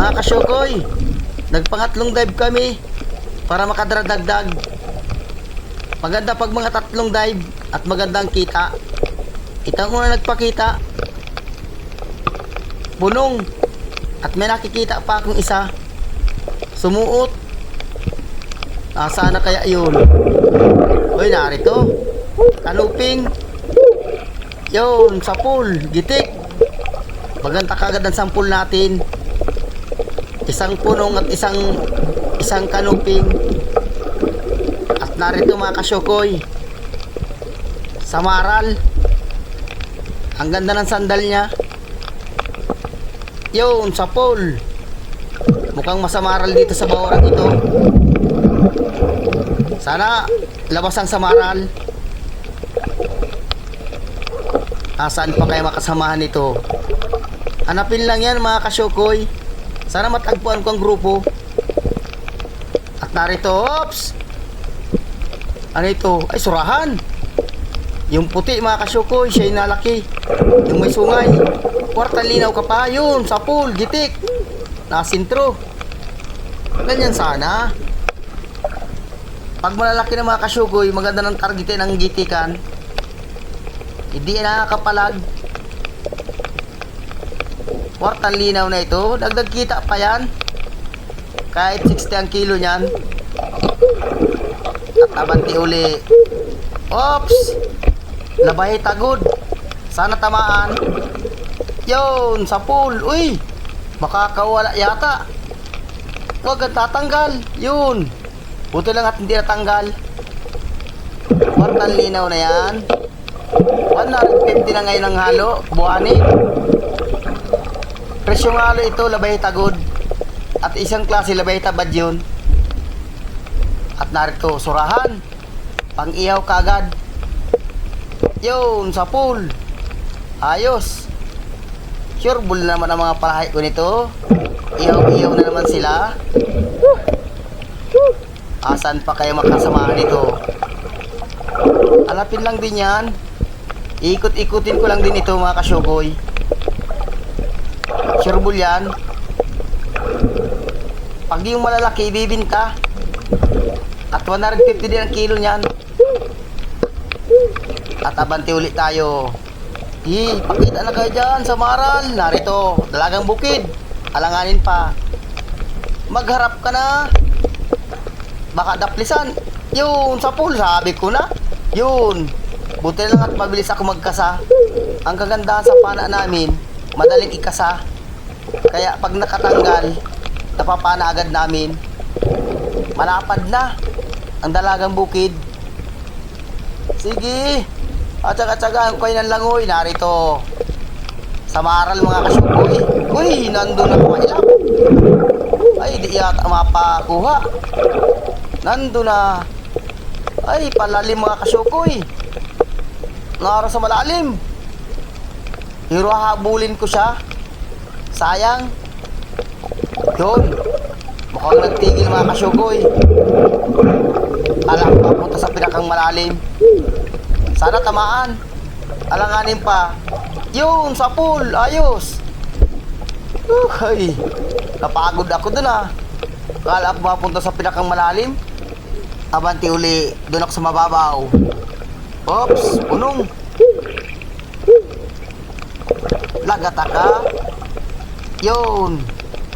Mga kasyokoy, nagpangatlong dive kami para makadradagdag. Maganda pag mga tatlong dive at magandang kita. Kita ko na nagpakita. Bunong. At may nakikita pa akong isa. Sumuot. Sana kaya yun. Uy, narito. Kanuping. Yun, sa pool. Gitik. Maganda kagad ang sampul natin. Isang punong at isang kanuping. At narito mga kasyokoy, samaral. Ang ganda ng sandal niya. Yun, sa pool. Mukhang masamaral dito sa bawrang ito. Sana labas ang samaral. Saan pa kaya makasamahan ito? Hanapin lang yan mga kasyokoy. Sana matagpuan ko ang grupo. At narito, ops! Ano ito? Ay, surahan! Yung puti mga kasyokoy, siya yung nalaki. Yung may sungay. Kwarta linaw ka pa, yun, sa pool, gitik. Nasintro. Ganyan sana. Pag malalaki na mga kasyokoy, maganda ng targetin ang gitikan. Hindi nakakapalag. Kwartang linaw na ito. Dagdag kita pa yan. Kahit 60 ang kilo niyan. At abanti uli. Ops! Labay tagod. Sana tamaan. Yun, sa pool. Uy! Makakawala yata. Huwag ang tatanggal. Yun. Buti lang at hindi natanggal. Kwartang linaw na yan. 150 na ngayon ang halo. Buhanin. Presyong halo ito, labay tagod. At isang klase labay tabad yun. At narito, surahan. Pang-ihaw kagad. Yun, sa pool. Ayos. Sure bull naman ang mga palahay ko nito. Ihaw-ihaw na naman sila. Asan pa kayo makasamahan nito? Alapin lang din yan. Ikot-ikutin ko lang din ito mga kasyokoy. Sureball yan. Pag yung malalaki, ibibinta. At 150 din ang kilo niyan. At abanti ulit tayo. Pakita na kayo dyan sa maral. Narito, dalagang bukid. Alanganin pa. Magharap ka na. Baka daplisan. Yun, sa pool, sabi ko na. Yun. Buti lang at mabilis ako magkasa. Ang kagandahan sa pana namin, madaling ikasa. Kaya pag nakatanggal, napapana agad namin. Malapad na ang dalagang bukid. Sige. Atsaga-tsaga ang kayo ng langoy. Narito. Sa maral mga kasyokoy. Uy, nandun na mga ilap. Ay, di yata mapakuha. Nandun na. Ay, palalim mga kasyokoy. Naro sa malalim. Pero habulin ko siya. Sayang. Yun. Mukhang nagtigil mga kasyokoy. Alam pa punta sa pinakang malalim. Sana tamaan. Alanganin pa. Yun, sa pool. Ayos. Ay, napagod ako dun ah. Kala ko mapunta sa pinakang malalim. Abanti uli. Doon ako sa mababaw. Oops, punong. Lagata ka. Yun.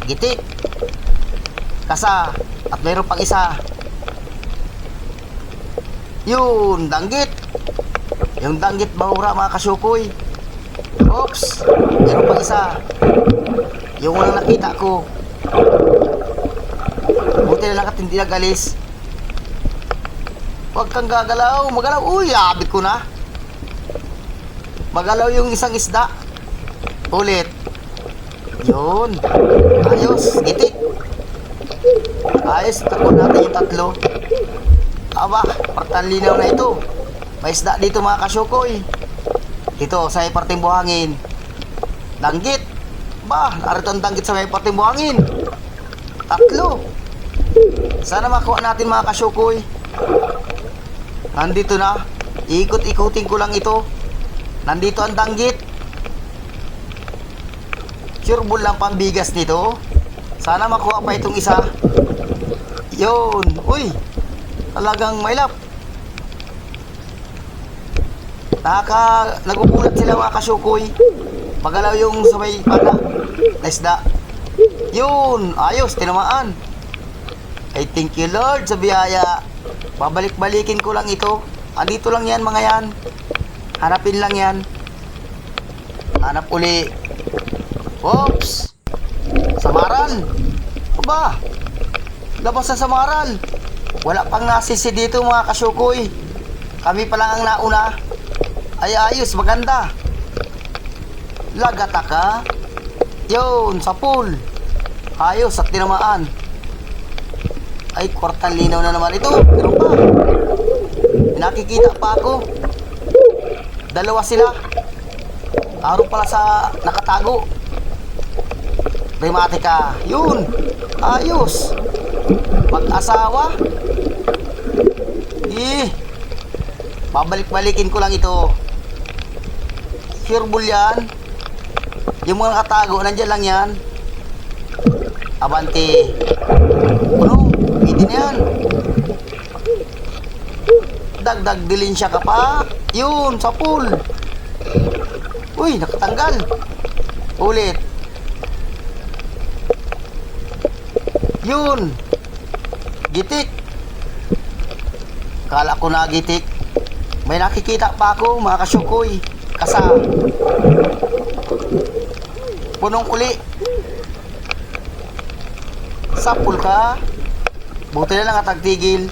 Gitik. Kasa. At mayroon pang isa. Yun, danggit. Yung danggit bahura mga kasyokoy. Oops. Mayroon pang isa. Yung unang nakita ko. Buti na lang at hindi nagalis. Huwag kang gagalaw. Magalaw. Uy, abit ko na. Magalaw yung isang isda. Ulit. Yun. Ayos. Gitik. Ayos. Takot natin yung tatlo. Aba, partang linaw na ito. May isda dito mga kasyokoy. Dito sa may parteng buhangin. Danggit. Ba, narito ang danggit sa may parteng buhangin. Tatlo. Sana makuha natin mga kasyokoy. Nandito na. Ikot-ikutin ko lang ito. Nandito ang danggit. Sure bull lang pambigas nito. Sana makuha pa itong isa. Yun. Uy. Talagang mailap. Nagugulat sila mga kasyukoy. Magalaw yung sabay pana na isda. Yun. Ayos. Tinamaan. Ay thank you Lord sa biyaya. Babalik-balikin ko lang ito. Andito lang yan mga yan. Hanapin lang yan. Hanap uli. Oops. Samaral. Aba. Labas na samaral. Wala pang nasisi dito mga kasyukoy. Kami pa lang ang nauna. Ay ayos. Maganda. Lagata ka. Yun. Sa pool. Ayos at tinamaan. Ay, kwartang linaw na naman ito. Meron pa. Nakikita pa ako. Dalawa sila. Araw pala sa nakatago. Rematika. Yun. Ayos. Mag-asawa. Babalik-balikin ko lang ito. Sureball yan. Yung mga nakatago, nandyan lang yan. Abante. Ano? Pwede na yan. Dagdag dilensya ka pa. Yun, sa pool. Uy, nakatanggal. Ulit. Yun. Gitik. Kala ko na gitik. May nakikita pa ako, mga kasyukoy. Kasa. Punong uli. Sa pool ka. Buti na lang at nagtigil.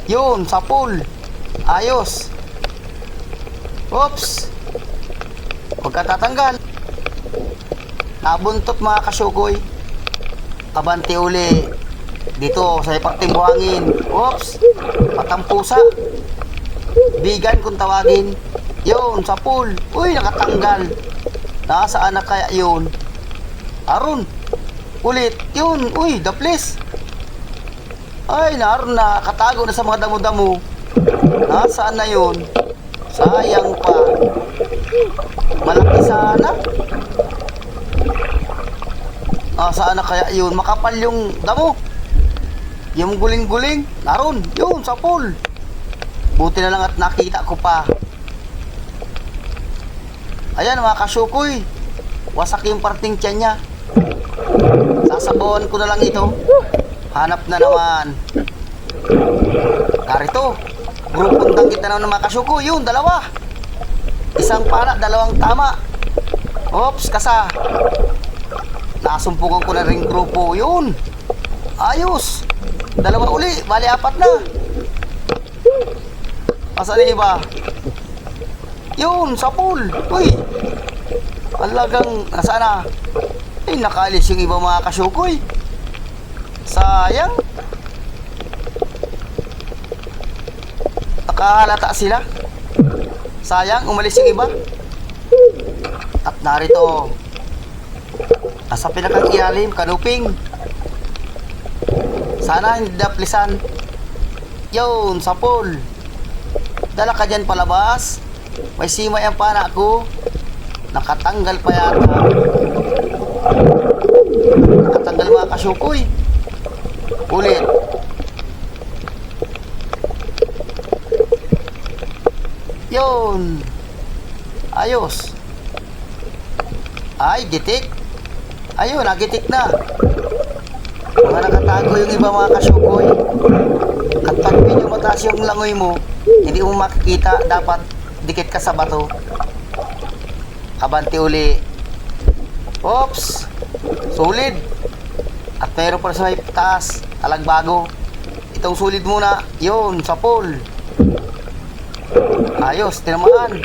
Yun, sa pool. Ayos. Oops. Huwag ka tatanggal. Nabuntot mga kasyukoy. Abante uli. Dito sa ipakting buhangin. Oops. Patampusa. Bigan kung tawagin. Yun, sa pool. Uy, nakatanggal. Nasaan na kaya yun? Aron. Ulit. Yun. Uy, the place. Ay, naroon na. Katago na sa mga damo-damo. Nasaan na yun? Sayang pa. Malaki sana. Saan na kaya yun? Makapal yung damo. Yung guling-guling. Naroon. Yun, sa pool. Buti na lang at nakita ko pa. Ayan mga kasyukoy. Wasak yung parting tiyan niya. Sasabawan ko na lang ito. Hanap na naman. Narito. Grupong tanggit na naman ng mga kasyukoy. Yun, dalawa. Isang pana, dalawang tama. Oops, kasa. Nasumpukan ko na rin grupo. Yun. Ayos. Dalawa uli. Bali, apat na. Asan yung iba? Yun, sa pool. Uy. Talagang, nasaan na? Ay, nakaalis yung iba mga kasyukoy. Sayang. Nakahalata sila. Sayang, umalis yung iba. At narito. Nasa pinakang ilalim, kanuping. Sana hindi daplisan. Yun, sa pool. Dala ka dyan palabas. May simay ang pana ko. Nakatanggal pa yata. Nakatanggal mga kasyukoy. Ulit. Yun. Ayos. Ay, gitik. Ayun, nagitik na. Mga nakatago yung iba mga kasyukoy. At pag medyo mataas yung langoy mo, hindi mo makikita. Dapat dikit ka sa bato. Abante uli. Oops. Solid. At mayroon pa sa may taas. Alagbago. Itong solid muna. Yun, sa pool. Ayos, tinamaan.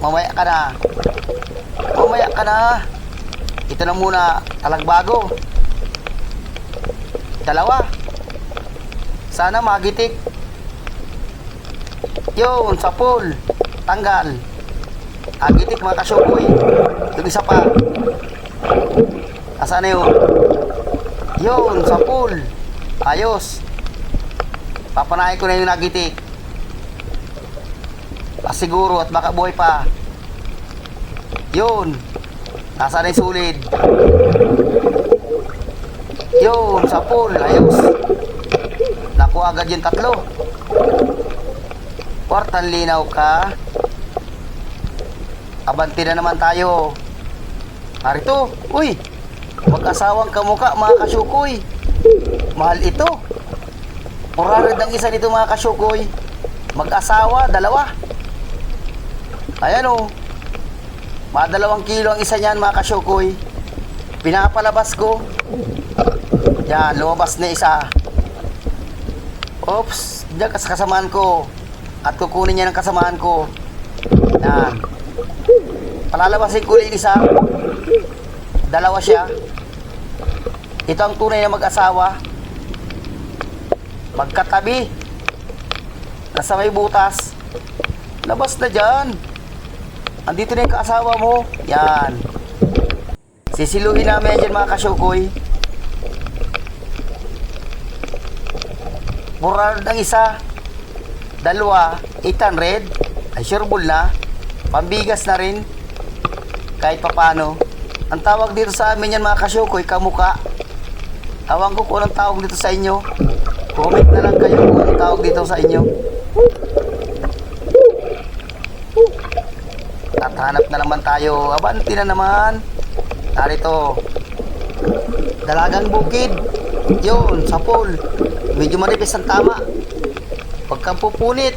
Mamaya ka na. Mamaya ka na. Ito na muna. Alagbago. Dalawa. Sana magitik. Yun, sa pool. Tanggal. Agitik mga kasyukoy. Yung isa pa. Asan na yun? Yun, sa pool. Ayos. Papanahin ko na yung nagitik. Pasiguro at baka buhay pa. Yun. Nasaan na yung sulid? Yun, sa pool. Ayos. Nakuha agad yung 3. Kwartang linaw ka. Abanti na naman tayo. Narito. Uy, mag-asawang kamukha mga kasyukoy. Mahal ito. 400 ang isa dito mga kasyukoy. Mag-asawa, 2. Ayan o. Mga 2 kilo ang isa niyan mga kasyukoy. Pinapalabas ko. Yan, lumabas na isa. Oops, diyan kasamaan ko. At kukunin niya ng kasamaan ko. Yan. Palalabasin ko yung isa. 2 siya. Ito ang tunay na mag-asawa. Magkatabi. Nasa may butas. Labas na dyan. Andito na yung kaasawa mo. Yan. Sisiluhin namin dyan mga kasyukoy. 400 ang isa. 2, 800. Ay sureball na. Pambigas na rin. Kahit papano. Ang tawag dito sa amin yan mga kasyukoy, kamuka. Tawag ko kung anong tawag dito sa inyo. Comment na lang kayo kung anong tawag dito sa inyo. At hanap na naman tayo. Abanti na naman. Narito. Dalagang bukid. Yun, sa pool. Medyo manipis ang tama. Pag kang pupunit,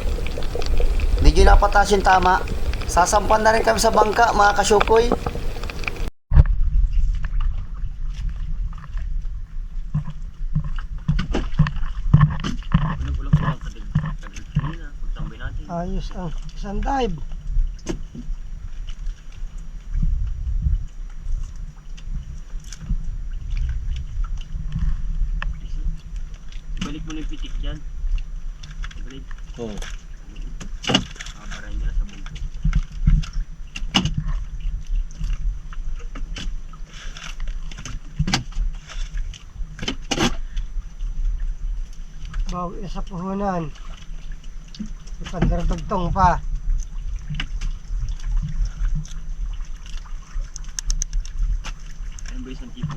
medyo napatas yung tama. Sasampan na rin kami sa bangka mga kasyukoy. Ayos ang isang dive. Balik mo na yung pitik dyan. Balik. Oo. Makabaray nila sa bungko. Baw isa puhunan. Ipandaragtong pa. Ano ba isang tipo?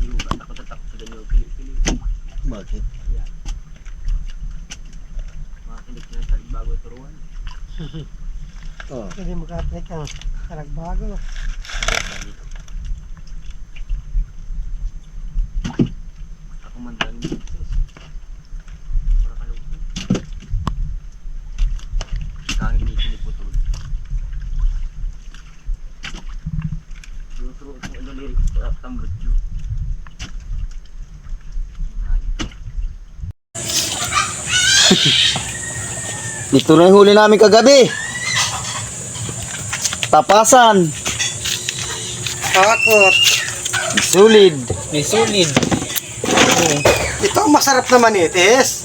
Sino ba? Takot-takot sa ganyo. Pili-pili. Bakit? Ayan. Makakilig na sa bago turuan. Oo. Hindi makatrik ang karagbago. Dito. Ako man lang dito. Para kalungkot. Kangin ni kiniputol. Yung turo kung ano lyrics sa tambot yun. Dito na yung huli namin kagabi. Tapasan. Takot. Sulit. May solid. Ito ang masarap na manitis.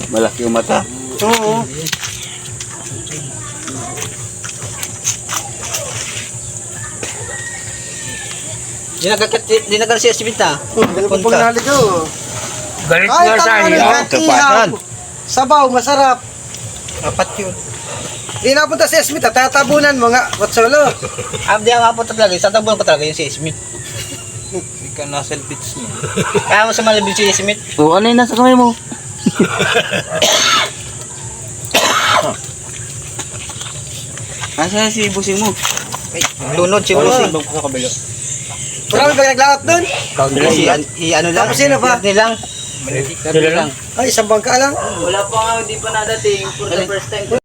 Malaki yung mata. Oo. Dinagal siya si Binta. Pag naligo. Galit Kahit ang ano, kahit ihaw. Sabaw, masarap. Apat yun. Di napunta si Smith, tatabunan mo nga. Watsolo. Di ako mapunta talaga. Sa tabunan ko talaga yung si Smith. Hindi ka nasa bits mo. Kaya mo sa malabing si Smith. O, ano yung nasa kamay mo? Asa si busing mo? Lunod si Busing. Bang sa kabilo. Marami ba naglaot dun? Ano lang? Tapos sino pa? Lang. Sila lang. Ay, isang bangka lang. Wala pa nga, hindi pa nadating for the first time.